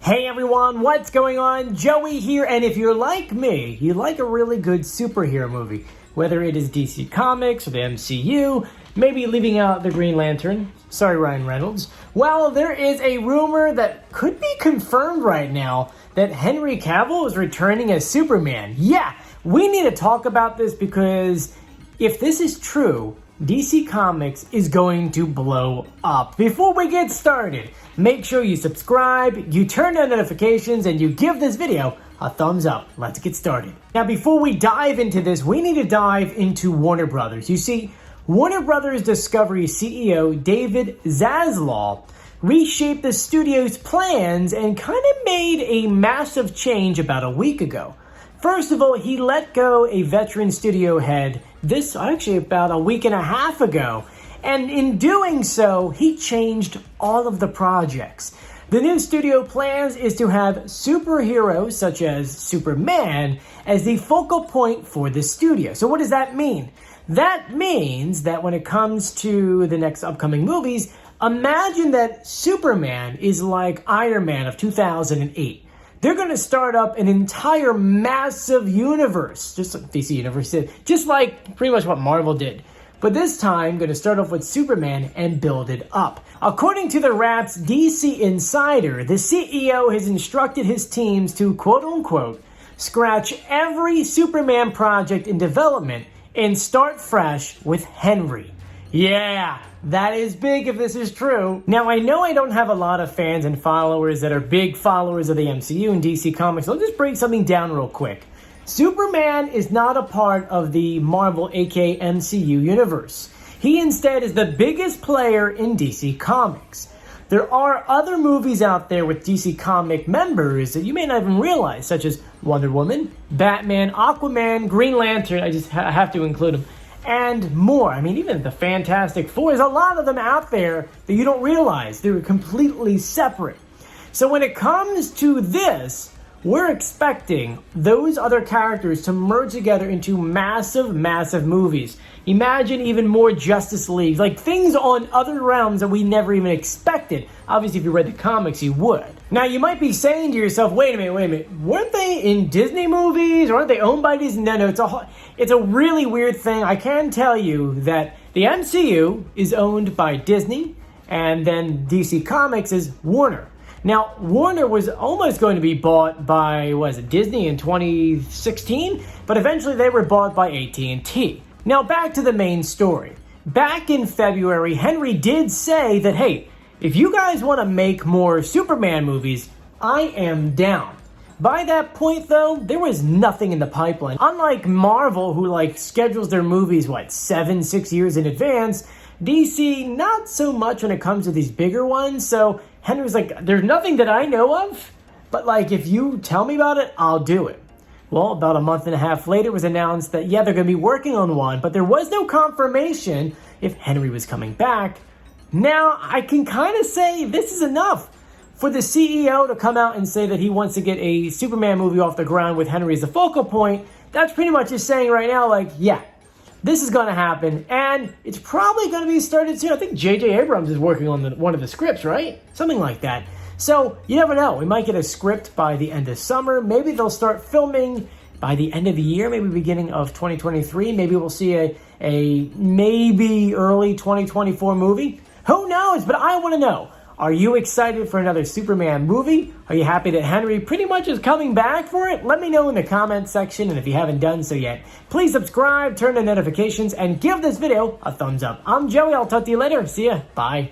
Hey everyone, what's going on? Joey here, and if you're like me, you like a really good superhero movie, whether it is DC Comics or the MCU, maybe leaving out the Green Lantern, sorry Ryan Reynolds, well, there is a rumor that could be confirmed right now that Henry Cavill is returning as Superman. Yeah, we need to talk about this because if this is true, DC Comics is going to blow up. Before we get started, make sure you subscribe, you turn on notifications, and you give this video a thumbs up. Let's get started. Now, before we dive into this, we need to dive into Warner Brothers. You see, Warner Brothers Discovery CEO David Zaslav reshaped the studio's plans and kind of made a massive change about a week ago. First of all, he let go a veteran studio head about a week and a half ago. And in doing so, he changed all of the projects. The new studio plans is to have superheroes such as Superman as the focal point for the studio. So what does that mean? That means that when it comes to the next upcoming movies, imagine that Superman is like Iron Man of 2008. They're going to start up an entire massive universe, just like DC Universe did, just like pretty much what Marvel did. But this time, going to start off with Superman and build it up. According to TheWrap's DC Insider, the CEO has instructed his teams to, quote-unquote, scratch every Superman project in development and start fresh with Henry. Yeah, that is big if this is true. Now, I know I don't have a lot of fans and followers that are big followers of the MCU and DC Comics, so I'll just break something down real quick. Superman is not a part of the Marvel aka MCU universe. He instead is the biggest player in DC Comics. There are other movies out there with DC Comic members that you may not even realize, such as Wonder Woman, Batman, Aquaman, Green Lantern, I just have to include them, and more. I mean, even the Fantastic Four, there's a lot of them out there that you don't realize. They're completely separate. So when it comes to this, we're expecting those other characters to merge together into massive, massive movies. Imagine even more Justice League, like things on other realms that we never even expected. Obviously, if you read the comics, you would. Now, you might be saying to yourself, wait a minute, weren't they in Disney movies? Or aren't they owned by Disney? No, it's a really weird thing. I can tell you that the MCU is owned by Disney, and then DC Comics is Warner. Now, Warner was almost going to be bought by, Disney in 2016? But eventually they were bought by AT&T. Now, back to the main story. Back in February, Henry did say that, hey, if you guys want to make more Superman movies, I am down. By that point, though, there was nothing in the pipeline. Unlike Marvel, who, schedules their movies, 6 years in advance, DC, not so much when it comes to these bigger ones, so Henry was like, there's nothing that I know of, but if you tell me about it, I'll do it. Well, about a month and a half later, it was announced that, they're going to be working on one, but there was no confirmation if Henry was coming back. Now, I can kind of say this is enough. For the CEO to come out and say that he wants to get a Superman movie off the ground with Henry as the focal point, that's pretty much just saying right now, this is going to happen, and it's probably going to be started soon. I think J.J. Abrams is working on one of the scripts, right? Something like that. So, you never know. We might get a script by the end of summer. Maybe they'll start filming by the end of the year, maybe beginning of 2023. Maybe we'll see a maybe early 2024 movie. Who knows? But I want to know. Are you excited for another Superman movie? Are you happy that Henry pretty much is coming back for it? Let me know in the comments section, and if you haven't done so yet, please subscribe, turn on notifications, and give this video a thumbs up. I'm Joey. I'll talk to you later. See ya. Bye.